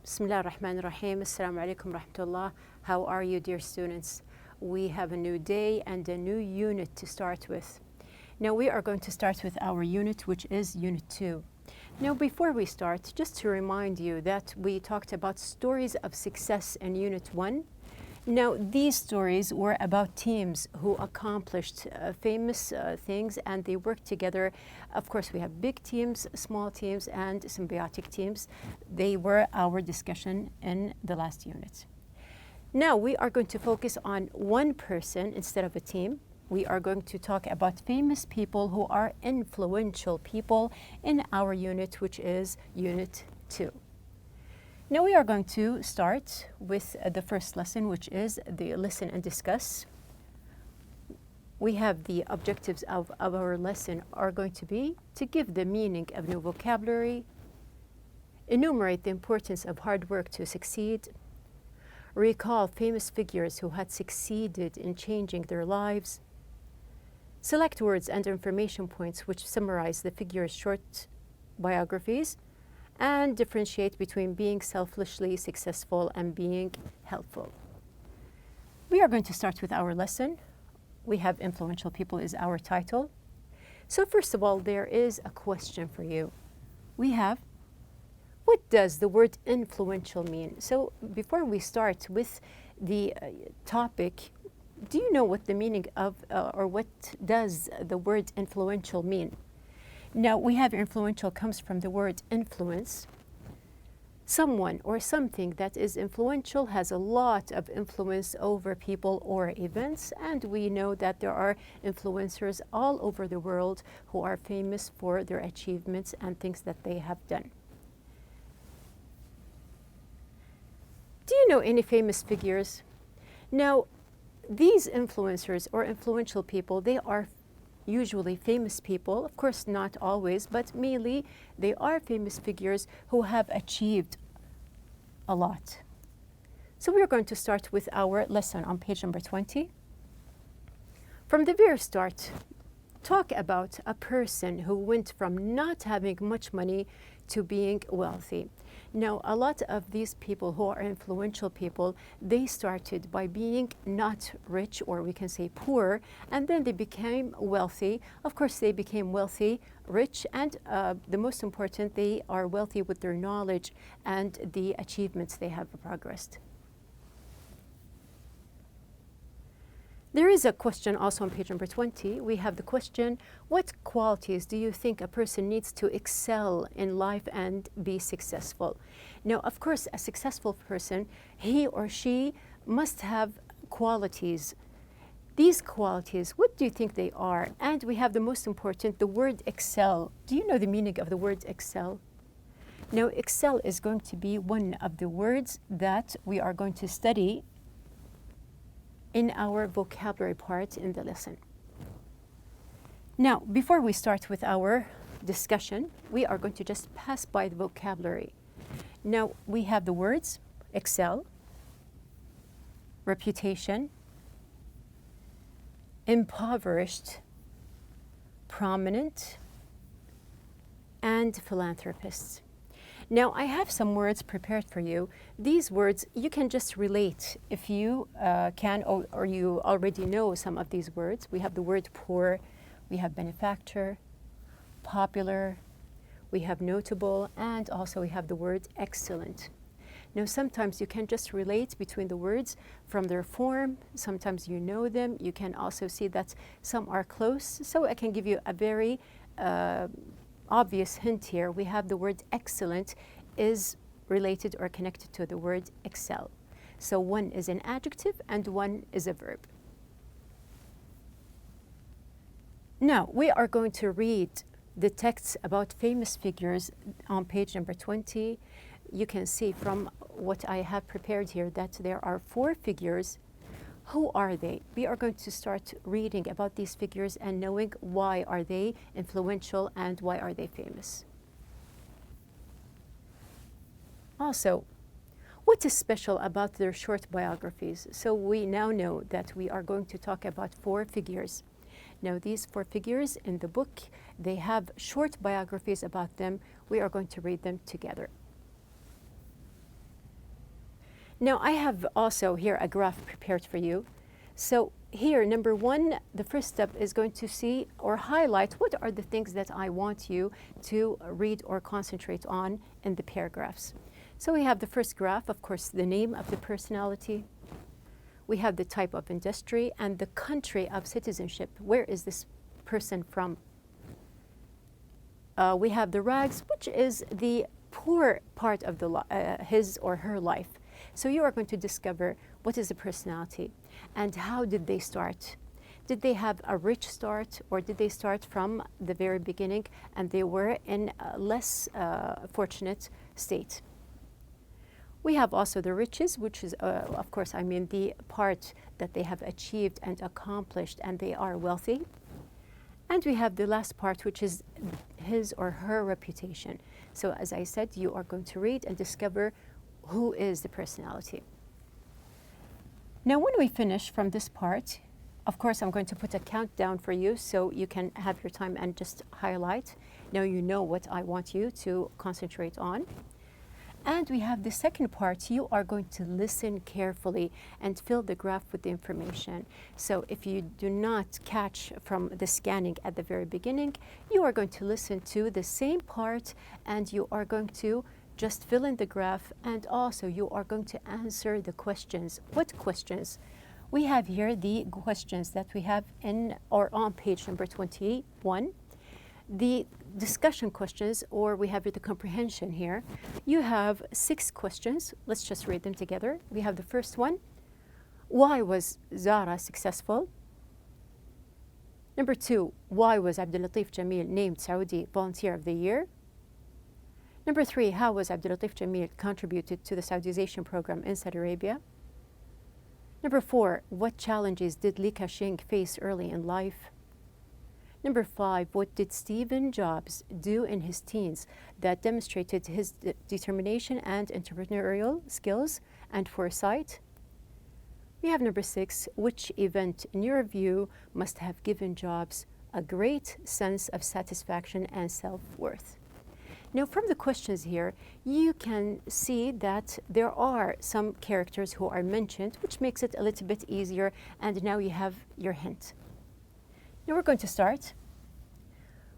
Bismillah ar-Rahman ar-Rahim. Assalamu alaikum rahmatullah. How are you, dear students? We have a new day and a new unit to start with. Now we are going to start with our unit, which is Unit 2. Now before we start, just to remind you that we talked about stories of success in Unit 1. Now these stories were about teams who accomplished famous things and they worked together. Of course, we have big teams, small teams, and symbiotic teams. They were our discussion in the last unit. Now we are going to focus on one person instead of a team. We are going to talk about famous people who are influential people in our unit, which is Unit 2. Now we are going to start with the first lesson, which is the listen and discuss. We have the objectives of our lesson are going to be to give the meaning of new vocabulary, enumerate the importance of hard work to succeed, recall famous figures who had succeeded in changing their lives, select words and information points which summarize the figures' short biographies, and differentiate between being selfishly successful and being helpful. We are going to start with our lesson. We have influential people is our title. So first of all, there is a question for you. We have, what does the word influential mean? So before we start with the topic, do you know what the meaning of or what does the word influential mean? Now, we have influential comes from the word influence. Someone or something that is influential has a lot of influence over people or events, and we know that there are influencers all over the world who are famous for their achievements and things that they have done. Do you know any famous figures? Now, these influencers or influential people, they are usually famous people, of course not always, but mainly they are famous figures who have achieved a lot. So we are going to start with our lesson on page number 20. From the very start, talk about a person who went from not having much money to being wealthy. Now, a lot of these people who are influential people, they started by being not rich, or we can say poor, and then they became wealthy. Of course, they became wealthy, rich, and the most important, they are wealthy with their knowledge and the achievements they have progressed. There is a question also on page number 20. We have the question, what qualities do you think a person needs to excel in life and be successful? Now, of course, a successful person, he or she must have qualities. These qualities, what do you think they are? And we have the most important, the word excel. Do you know the meaning of the word excel? Now, excel is going to be one of the words that we are going to study in our vocabulary part in the lesson. Now, before we start with our discussion, we are going to just pass by the vocabulary. Now, we have the words excel, reputation, impoverished, prominent, and philanthropist. Now, I have some words prepared for you. These words, you can just relate if you can or you already know some of these words. We have the word poor, we have benefactor, popular, we have notable, and also we have the word excellent. Now, sometimes you can just relate between the words from their form. Sometimes you know them. You can also see that some are close. So I can give you a very obvious hint here. We have the word excellent is related or connected to the word excel. So one is an adjective and one is a verb. Now we are going to read the texts about famous figures on page number 20. You can see from what I have prepared here that there are 4 figures. Who are they? We are going to start reading about these figures and knowing why are they influential and why are they famous. Also, what is special about their short biographies? So we now know that we are going to talk about 4 figures. Now these 4 figures in the book, they have short biographies about them. We are going to read them together. Now, I have also here a graph prepared for you. So here, number one, the first step is going to see or highlight what are the things that I want you to read or concentrate on in the paragraphs. So we have the first graph, of course, the name of the personality. We have the type of industry and the country of citizenship. Where is this person from? We have the rags, which is the poor part of his or her life. So you are going to discover what is the personality and how did they start. Did they have a rich start, or did they start from the very beginning and they were in a less fortunate state? We have also the riches, which is, of course, I mean the part that they have achieved and accomplished and they are wealthy. And we have the last part, which is his or her reputation. So as I said, you are going to read and discover who is the personality. Now, when we finish from this part, of course, I'm going to put a countdown for you so you can have your time and just highlight. Now you know what I want you to concentrate on. And we have the second part. You are going to listen carefully and fill the graph with the information. So if you do not catch from the scanning at the very beginning, you are going to listen to the same part and you are going to just fill in the graph, and also you are going to answer the questions. What questions? We have here the questions that we have in or on page number 21. The discussion questions, or we have the comprehension here. You have 6 questions. Let's just read them together. We have the first one. Why was Zara successful? Number 2, why was Abdulatif Jameel named Saudi Volunteer of the Year? Number 3, how was Abdulatif Jameel contributed to the Saudization program in Saudi Arabia? Number 4, what challenges did Li Ka-shing face early in life? Number 5, what did Stephen Jobs do in his teens that demonstrated his determination and entrepreneurial skills and foresight? We have number 6, which event, in your view, must have given Jobs a great sense of satisfaction and self-worth? Now, from the questions here, you can see that there are some characters who are mentioned, which makes it a little bit easier, and now you have your hint. Now we're going to start.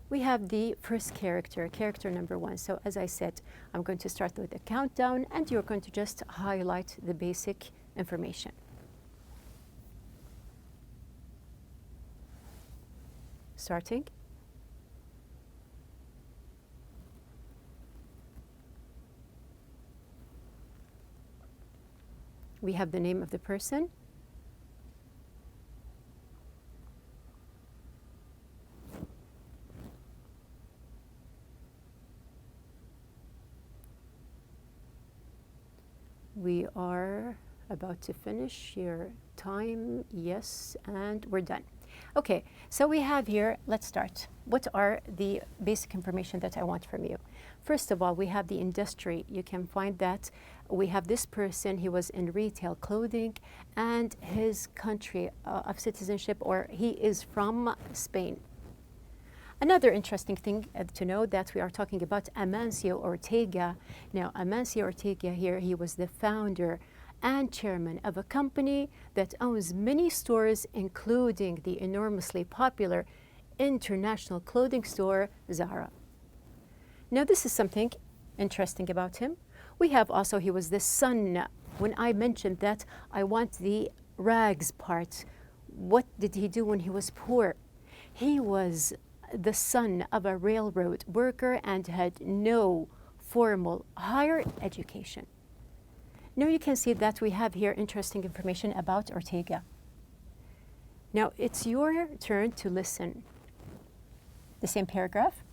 We have the first character, character number 1. So as I said, I'm going to start with a countdown, and you're going to just highlight the basic information. Starting. We have the name of the person. We are about to finish your time, yes, and we're done. Okay, so we have here, let's start. What are the basic information that I want from you? First of all, we have the industry. You can find that we have this person, he was in retail clothing, and his country of citizenship, or he is from Spain. Another interesting thing to know that we are talking about Amancio Ortega. Now, Amancio Ortega here, he was the founder and chairman of a company that owns many stores, including the enormously popular international clothing store, Zara. Now, this is something interesting about him. We have also, he was the son. When I mentioned that I want the rags part, what did he do when he was poor? He was the son of a railroad worker and had no formal higher education. Now you can see that we have here interesting information about Ortega. Now it's your turn to listen. The same paragraph.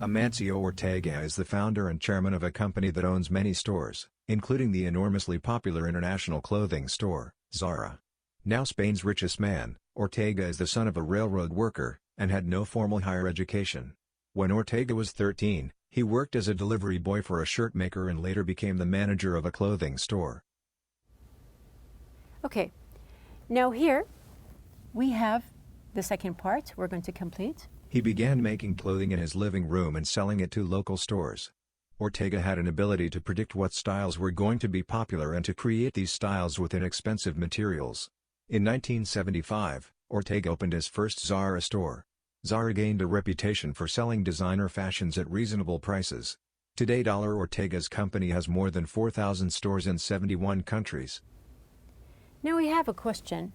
Amancio Ortega is the founder and chairman of a company that owns many stores, including the enormously popular international clothing store, Zara. Now Spain's richest man, Ortega is the son of a railroad worker, and had no formal higher education. When Ortega was 13, he worked as a delivery boy for a shirt maker and later became the manager of a clothing store. Okay, now here we have the second part we're going to complete. He began making clothing in his living room and selling it to local stores. Ortega had an ability to predict what styles were going to be popular and to create these styles with inexpensive materials. In 1975, Ortega opened his first Zara store. Zara gained a reputation for selling designer fashions at reasonable prices. Today, Ortega's company has more than 4,000 stores in 71 countries. Now we have a question.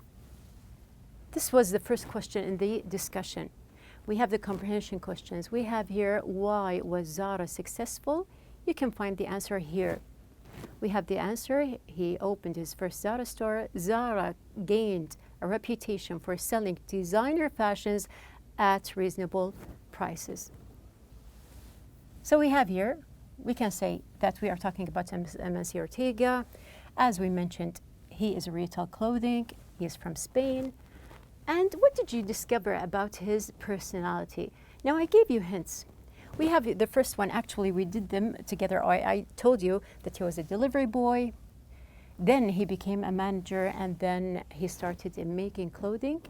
This was the first question in the discussion. We have the comprehension questions. We have here, why was Zara successful? You can find the answer here. We have the answer. He opened his first Zara store. Zara gained a reputation for selling designer fashions at reasonable prices. So we have here, we can say that we are talking about Amancio Ortega. As we mentioned, he is retail clothing. He is from Spain. And what did you discover about his personality? Now, I gave you hints. We have the first one, actually, we did them together. I told you that he was a delivery boy. Then he became a manager, and then he started in making clothing.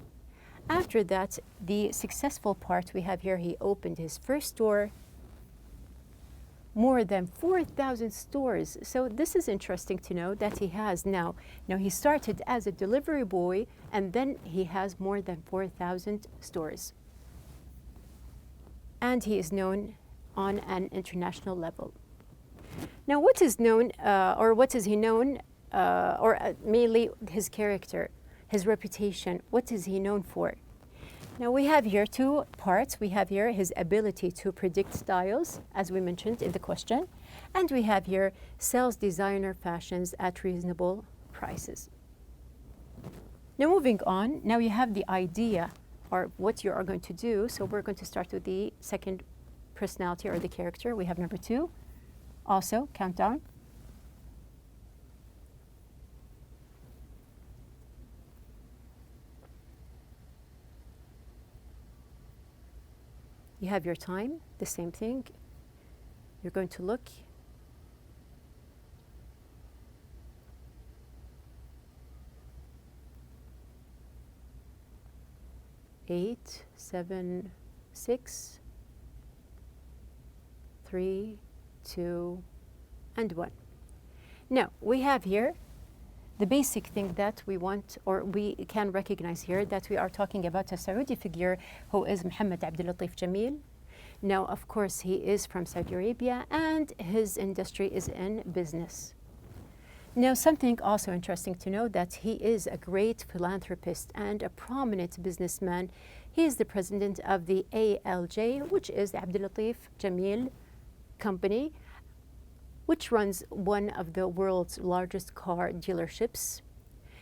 After that, the successful part we have here, he opened his first store. More than 4,000 stores. So this is interesting to know that he has now. Now he started as a delivery boy, and then he has more than 4,000 stores. And he is known on an international level. Now what is known, or what is he known, mainly his character, his reputation, what is he known for? Now we have here two parts. We have here his ability to predict styles, as we mentioned in the question, and we have here sells designer fashions at reasonable prices. Now moving on, now you have the idea or what you are going to do. So we're going to start with the second personality or the character. We have number 2. Also, countdown. You have your time, the same thing. You're going to look. Eight, 7, 6, 3, 2, and 1. Now, we have here the basic thing that we want, or we can recognize here, that we are talking about a Saudi figure who is Mohammed Abdulatif Jamil. Now, of course, he is from Saudi Arabia and his industry is in business. Now, something also interesting to know that he is a great philanthropist and a prominent businessman. He is the president of the ALJ, which is the Abdulatif Jamil Company, which runs one of the world's largest car dealerships.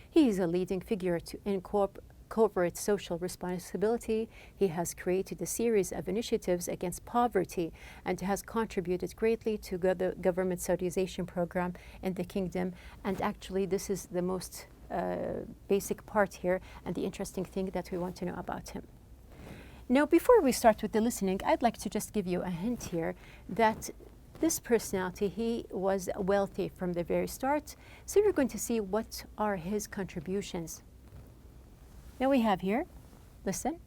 He is a leading figure in corporate social responsibility. He has created a series of initiatives against poverty and has contributed greatly to the government Saudization program in the kingdom. And actually, this is the most basic part here and the interesting thing that we want to know about him. Now, before we start with the listening, I'd like to just give you a hint here that this personality, he was wealthy from the very start. So you're going to see what are his contributions. Now we have here, listen.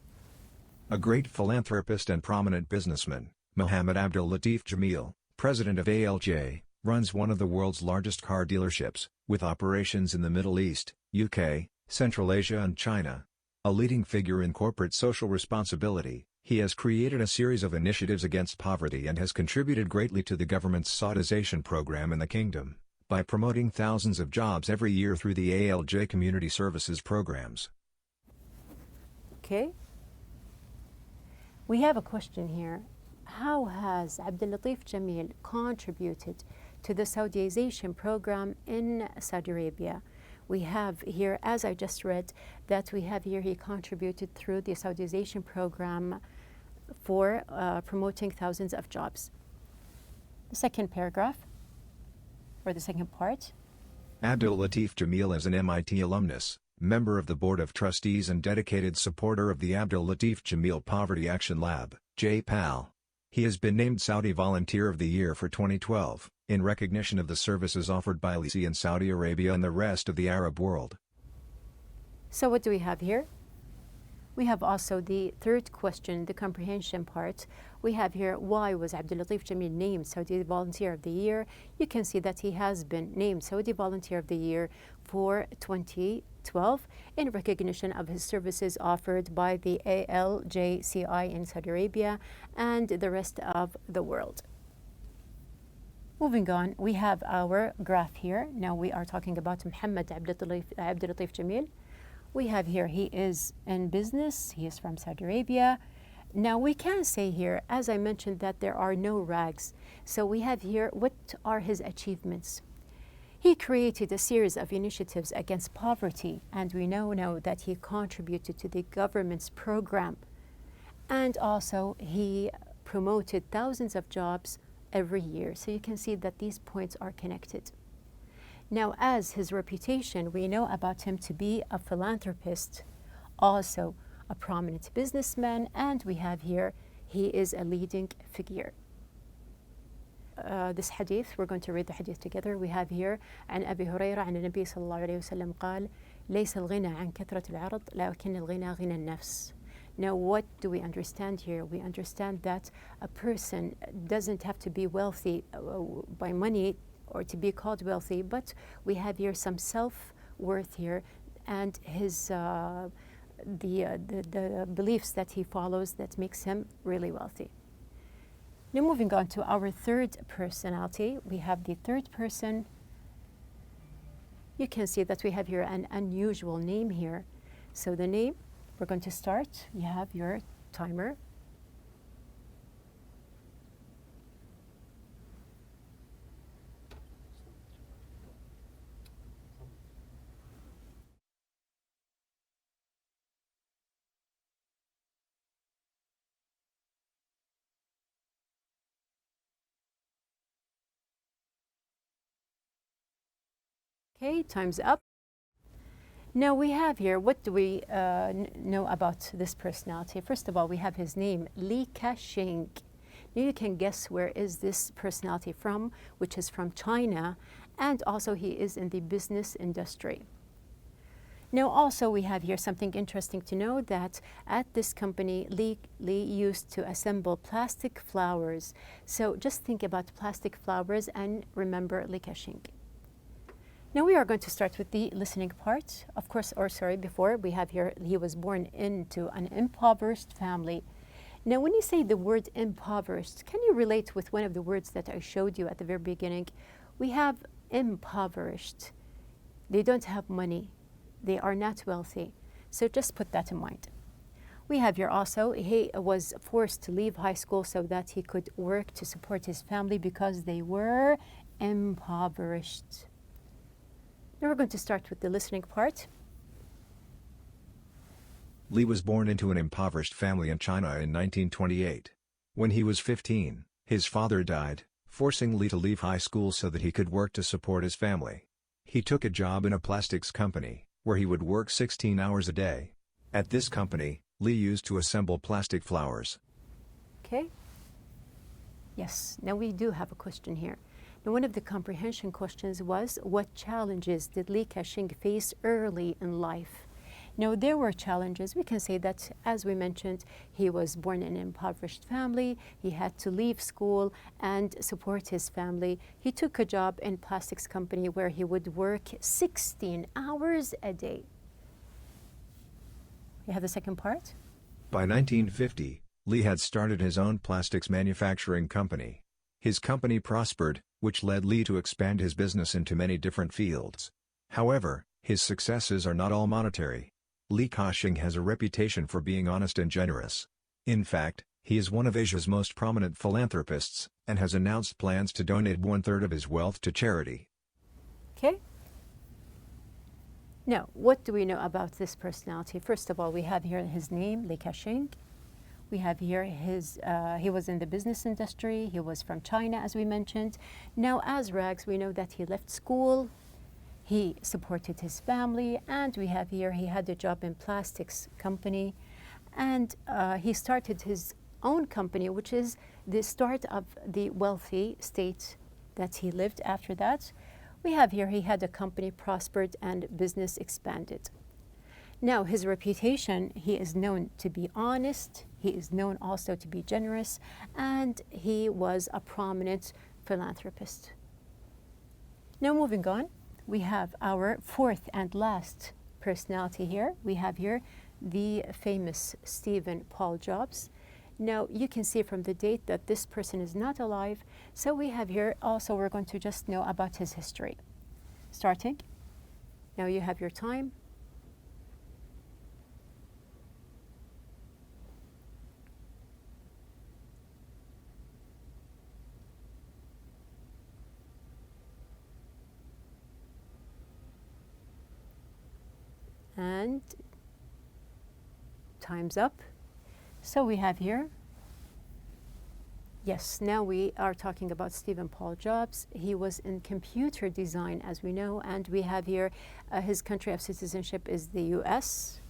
A great philanthropist and prominent businessman, Mohammed Abdulatif Jamil, president of ALJ, runs one of the world's largest car dealerships, with operations in the Middle East, UK, Central Asia and China. A leading figure in corporate social responsibility, he has created a series of initiatives against poverty and has contributed greatly to the government's Saudization program in the kingdom, by promoting thousands of jobs every year through the ALJ community services programs. Okay. We have a question here. How has Abdulatif Jamil contributed to the Saudization program in Saudi Arabia? We have here, as I just read, that we have here he contributed through the Saudization program for promoting thousands of jobs. The second paragraph, or the second part. Abdulatif Jamil is an MIT alumnus, member of the Board of Trustees and dedicated supporter of the Abdulatif Jamil Poverty Action Lab, JPAL. He has been named Saudi Volunteer of the Year for 2012, in recognition of the services offered by LISI in Saudi Arabia and the rest of the Arab world. So what do we have here? We have also the third question, the comprehension part. We have here, why was Abdul Latif Jameel named Saudi Volunteer of the Year? You can see that he has been named Saudi Volunteer of the Year for 2012 in recognition of his services offered by the ALJCI in Saudi Arabia and the rest of the world. Moving on, we have our graph here. Now we are talking about Muhammad Abdul Latif Jameel. We have here, he is in business, he is from Saudi Arabia. Now we can say here, as I mentioned, that there are no rags. So we have here, what are his achievements? He created a series of initiatives against poverty, and we know that he contributed to the government's program. And also, he promoted thousands of jobs every year. So you can see that these points are connected. Now, as his reputation, we know about him to be a philanthropist, also a prominent businessman, and we have here, he is a leading figure. This hadith, we're going to read the hadith together. We have here, عن أبي هريرة عن النبي صلى الله عليه وسلم قال ليس الغنى عن كثرة العرض لكن الغنى غنى النفس. Now, what do we understand here? We understand that a person doesn't have to be wealthy by money or to be called wealthy, but we have here some self-worth here and his the beliefs that he follows that makes him really wealthy. Now moving on to our third personality, we have the third person. You can see that we have here an unusual name here. So the name, we're going to start. You have your timer. Okay, time's up. Now we have here, what do we know about this personality? First of all, we have his name, Li Ka-shing. Now you can guess where is this personality from, which is from China, and also he is in the business industry. Now also we have here something interesting to know, that at this company, Li used to assemble plastic flowers. So just think about plastic flowers and remember Li Ka-shing. Now we are going to start with the listening part. Of course, before we have here, he was born into an impoverished family. Now when you say the word impoverished, can you relate with one of the words that I showed you at the very beginning? We have impoverished. They don't have money. They are not wealthy. So just put that in mind. We have here also, he was forced to leave high school so that he could work to support his family because they were impoverished. Now we're going to start with the listening part. Li was born into an impoverished family in China in 1928. When he was 15, his father died, forcing Li to leave high school so that he could work to support his family. He took a job in a plastics company, where he would work 16 hours a day. At this company, Li used to assemble plastic flowers. Okay. Yes, now we do have a question here. Now, one of the comprehension questions was, what challenges did Li Ka-shing face early in life? Now, there were challenges. We can say that, as we mentioned, he was born in an impoverished family. He had to leave school and support his family. He took a job in a plastics company where he would work 16 hours a day. You have the second part? By 1950, Li had started his own plastics manufacturing company. His company prospered, which led Li to expand his business into many different fields. However, his successes are not all monetary. Li Ka-shing has a reputation for being honest and generous. In fact, he is one of Asia's most prominent philanthropists, and has announced plans to donate 1/3 of his wealth to charity. Okay. Now, what do we know about this personality? First of all, we have here his name, Li Ka-shing. We have here he was in the business industry. He was from China, as we mentioned. Now, as Rags, we know that he left school. He supported his family. And we have here, he had a job in plastics company. And he started his own company, which is the start of the wealthy state that he lived after that. We have here, he had a company, prospered, and business expanded. Now, his reputation, he is known to be honest, he is known also to be generous, and he was a prominent philanthropist. Now, moving on, we have our fourth and last personality here. We have here the famous Stephen Paul Jobs. Now, you can see from the date that this person is not alive, so we have here also, we're going to just know about his history. Starting, now you have your time. And time's up. So we have here, yes, now we are talking about Stephen Paul Jobs. He was in computer design, as we know, and we have here his country of citizenship is the US.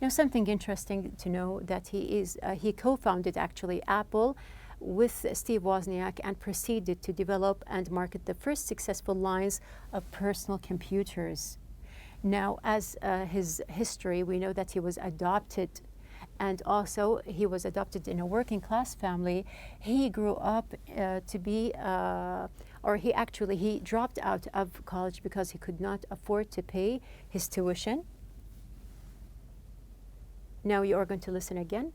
Now, something interesting to know that he co-founded actually Apple with Steve Wozniak and proceeded to develop and market the first successful lines of personal computers. Now, as his history, we know that he was adopted, and also he was adopted in a working class family. He grew up to be, he dropped out of college because he could not afford to pay his tuition. Now you are going to listen again.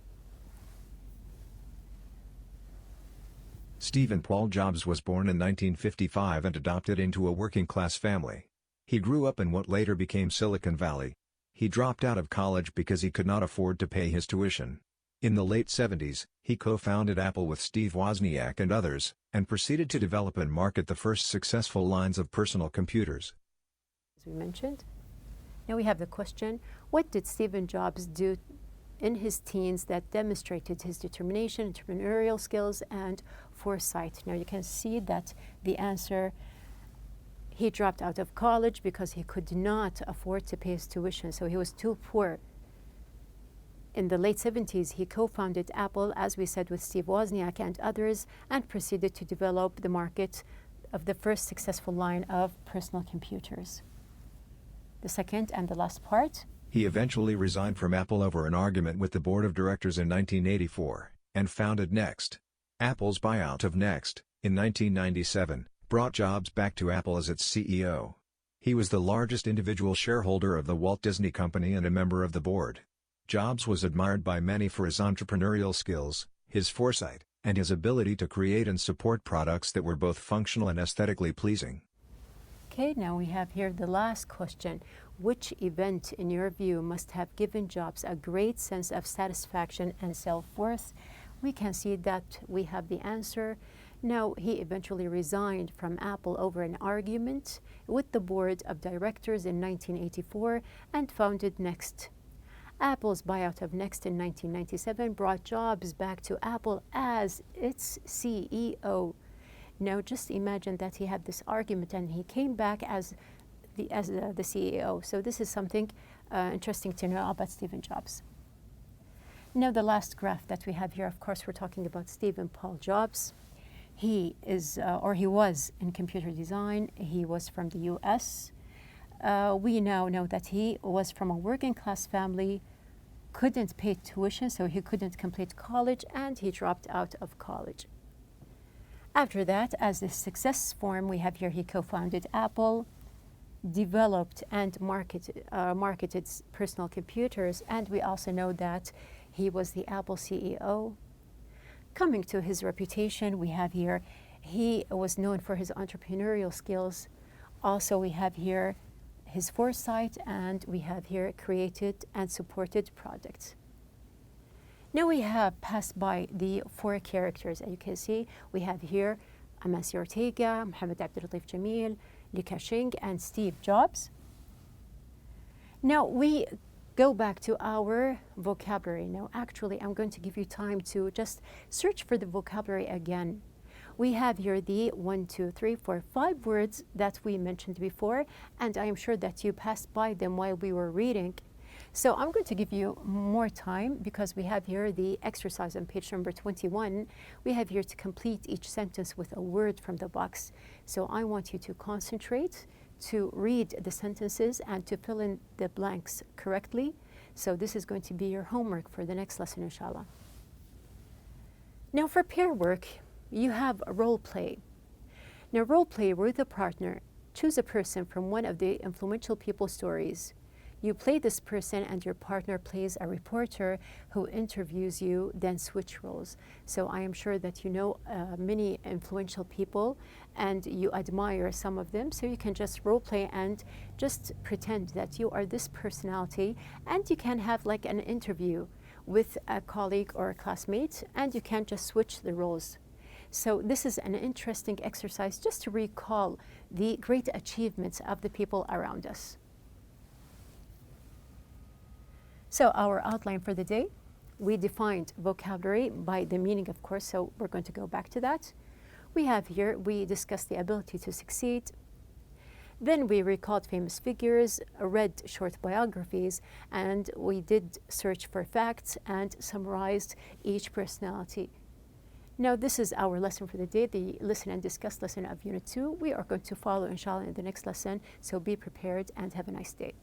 Stephen Paul Jobs was born in 1955 and adopted into a working-class family. He grew up in what later became Silicon Valley. He dropped out of college because he could not afford to pay his tuition. In the late 70s, he co-founded Apple with Steve Wozniak and others, and proceeded to develop and market the first successful lines of personal computers. As we mentioned. Now we have the question, what did Stephen Jobs do in his teens that demonstrated his determination, entrepreneurial skills, and foresight? Now you can see that the answer, he dropped out of college because he could not afford to pay his tuition, so he was too poor. In the late 70s, he co-founded Apple, as we said, with Steve Wozniak and others, and proceeded to develop the market of the first successful line of personal computers. The second and the last part. He eventually resigned from Apple over an argument with the board of directors in 1984, and founded Next. Apple's buyout of Next, in 1997, brought Jobs back to Apple as its CEO. He was the largest individual shareholder of the Walt Disney Company and a member of the board. Jobs was admired by many for his entrepreneurial skills, his foresight, and his ability to create and support products that were both functional and aesthetically pleasing. Okay, now we have here the last question. Which event, in your view, must have given Jobs a great sense of satisfaction and self-worth? We can see that we have the answer. Now, he eventually resigned from Apple over an argument with the board of directors in 1984 and founded Next. Apple's buyout of Next in 1997 brought Jobs back to Apple as its CEO. Now, just imagine that he had this argument and he came back as the CEO. So this is something interesting to know about Stephen Jobs. Now, the last graph that we have here, of course, we're talking about Stephen Paul Jobs. He is, he was in computer design. He was from the US. We now know that he was from a working class family, couldn't pay tuition, so he couldn't complete college, and he dropped out of college. After that, as a success form, we have here he co-founded Apple, developed and marketed personal computers, and we also know that he was the Apple CEO. Coming to his reputation, we have here he was known for his entrepreneurial skills. Also, we have here his foresight, and we have here created and supported products. Now we have passed by the four characters. As you can see, we have here Amancio Ortega, Mohamed Abdellatif Jamil, Li Ka-shing, and Steve Jobs. Now we go back to our vocabulary. Now, actually, I'm going to give you time to just search for the vocabulary again. We have here the 1, 2, 3, 4, 5 words that we mentioned before, and I am sure that you passed by them while we were reading. So I'm going to give you more time because we have here the exercise on page number 21. We have here to complete each sentence with a word from the box. So I want you to concentrate, to read the sentences and to fill in the blanks correctly. So this is going to be your homework for the next lesson, inshallah. Now for pair work, you have a role play. Now role play with a partner. Choose a person from one of the influential people's stories. You play this person and your partner plays a reporter who interviews you, then switch roles. So I am sure that you know many influential people and you admire some of them, so you can just role play and just pretend that you are this personality, and you can have like an interview with a colleague or a classmate, and you can just switch the roles. So this is an interesting exercise just to recall the great achievements of the people around us. So our outline for the day, we defined vocabulary by the meaning, of course, so we're going to go back to that. We have here, we discussed the ability to succeed. Then we recalled famous figures, read short biographies, and we did search for facts and summarized each personality. Now this is our lesson for the day, the listen and discuss lesson of Unit 2. We are going to follow, inshallah, in the next lesson, so be prepared and have a nice day.